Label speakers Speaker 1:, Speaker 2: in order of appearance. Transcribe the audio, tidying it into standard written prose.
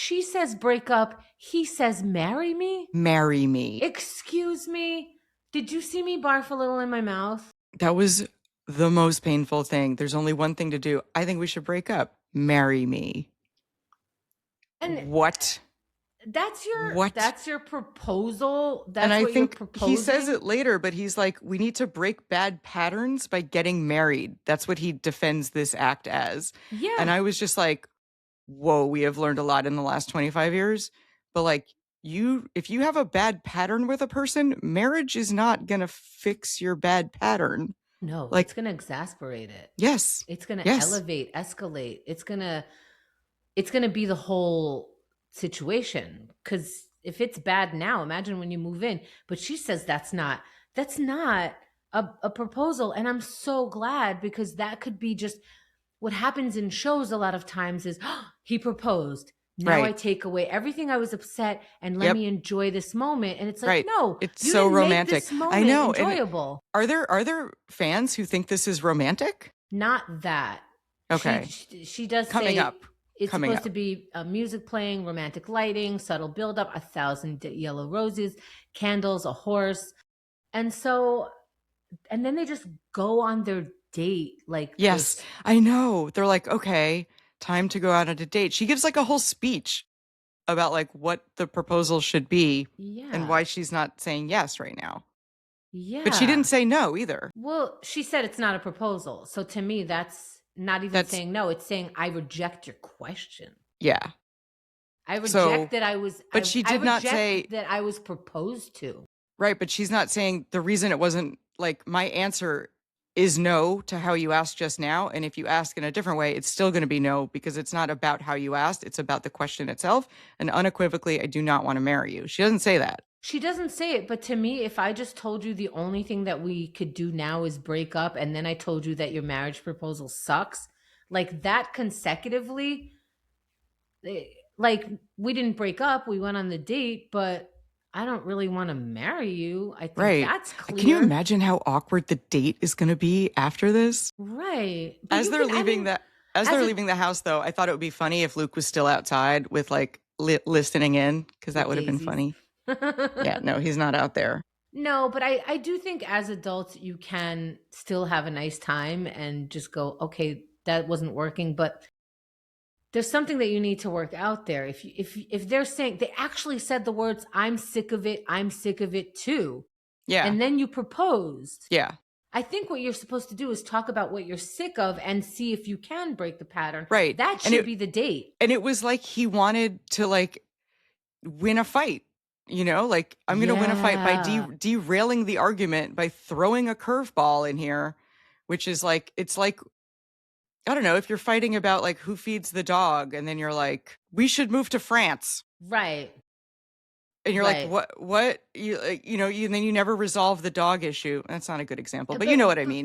Speaker 1: She says break up. He says marry me.
Speaker 2: Marry me.
Speaker 1: Excuse me. Did you see me barf a little in my mouth?
Speaker 2: That was the most painful thing. There's only one thing to do. I think we should break up. Marry me.
Speaker 1: And
Speaker 2: What?
Speaker 1: that's
Speaker 2: What?
Speaker 1: your proposal.
Speaker 2: And
Speaker 1: That's
Speaker 2: I
Speaker 1: what you're
Speaker 2: think he says
Speaker 1: proposing.
Speaker 2: it later, but he's like, we need to break bad patterns by getting married. That's what he defends this act as. And
Speaker 1: Yeah.
Speaker 2: I was just like, whoa, we have learned a lot in the last 25 years. But like, if you have a bad pattern with a person, marriage is not going to fix your bad pattern.
Speaker 1: No, it's
Speaker 2: Like,
Speaker 1: going to exasperate it.
Speaker 2: yes,
Speaker 1: It's going to
Speaker 2: yes,
Speaker 1: elevate, escalate. It's going to be the whole situation, cuz if it's bad now, imagine when you move in. But she says that's not a proposal, and I'm so glad, because that could be just what happens in shows a lot of times is, "Oh, he proposed. Now I
Speaker 2: right.
Speaker 1: take away everything I was upset and let
Speaker 2: Yep.
Speaker 1: me enjoy this moment." And it's like,
Speaker 2: Right.
Speaker 1: "No,
Speaker 2: It's
Speaker 1: you
Speaker 2: so
Speaker 1: didn't make
Speaker 2: romantic.
Speaker 1: this
Speaker 2: I
Speaker 1: moment
Speaker 2: know. And
Speaker 1: enjoyable."
Speaker 2: are there fans who think this is romantic?
Speaker 1: Not that. She
Speaker 2: Okay.
Speaker 1: she does
Speaker 2: Coming
Speaker 1: say
Speaker 2: up.
Speaker 1: it's
Speaker 2: Coming
Speaker 1: supposed to
Speaker 2: up.
Speaker 1: be music playing, romantic lighting, subtle buildup, 1,000 yellow roses, candles, a horse. And so, and then they just go on their date like
Speaker 2: Yes,
Speaker 1: this.
Speaker 2: I know. They're like, okay, time to go out on a date. She gives like a whole speech about like what the proposal should be and
Speaker 1: Yeah.
Speaker 2: why she's not saying yes right now. But she didn't
Speaker 1: Yeah.
Speaker 2: say no either.
Speaker 1: Well, she said it's not a proposal. So to me, that's not even
Speaker 2: That's,
Speaker 1: saying no. It's saying I reject your question.
Speaker 2: yeah.
Speaker 1: I
Speaker 2: So,
Speaker 1: reject that I was
Speaker 2: but she
Speaker 1: I
Speaker 2: did not
Speaker 1: reject
Speaker 2: say,
Speaker 1: that I was proposed to.
Speaker 2: right, but she's not saying the reason it wasn't like my answer is no to how you asked just now. And if you ask in a different way, it's still going to be no because it's not about how you asked. It's about the question itself. And unequivocally, I do not want to marry you. She doesn't say that.
Speaker 1: She doesn't say it, but to me, if I just told you the only thing that we could do now is break up, and then I told you that your marriage proposal sucks, like that consecutively, like we didn't break up, we went on the date, but I don't really want to marry you. I think
Speaker 2: Right.
Speaker 1: that's
Speaker 2: Can you
Speaker 1: clear.
Speaker 2: imagine how awkward the date is going to be after this?
Speaker 1: Right. But
Speaker 2: As
Speaker 1: you
Speaker 2: they're
Speaker 1: can, I
Speaker 2: leaving
Speaker 1: mean,
Speaker 2: the as
Speaker 1: as
Speaker 2: they're
Speaker 1: a,
Speaker 2: leaving the house though, I thought it would be funny if Luke was still outside with like listening in because that
Speaker 1: with
Speaker 2: would have been
Speaker 1: daisies.
Speaker 2: funny. Yeah, no, he's not out there.
Speaker 1: No, but I do think as adults, you can still have a nice time and just go, okay, that wasn't working, but there's something that you need to work out there. If they're saying, they actually said the words, I'm sick of it too,
Speaker 2: Yeah.
Speaker 1: and then you proposed.
Speaker 2: Yeah.
Speaker 1: I think what you're supposed to do is talk about what you're sick of and see if you can break the pattern.
Speaker 2: Right.
Speaker 1: That
Speaker 2: And
Speaker 1: should be the date.
Speaker 2: it was like he wanted to like win a fight. You know, like I'm going to win a fight by
Speaker 1: Yeah.
Speaker 2: derailing the argument by throwing a curveball in here, which is like it's like I don't know, if you're fighting about like who feeds the dog and then you're like, we should move to France.
Speaker 1: Right.
Speaker 2: And you're like,
Speaker 1: Right.
Speaker 2: what, you know, and then you never resolve the dog issue. That's not a good example, but you know
Speaker 1: But
Speaker 2: what I
Speaker 1: but
Speaker 2: mean.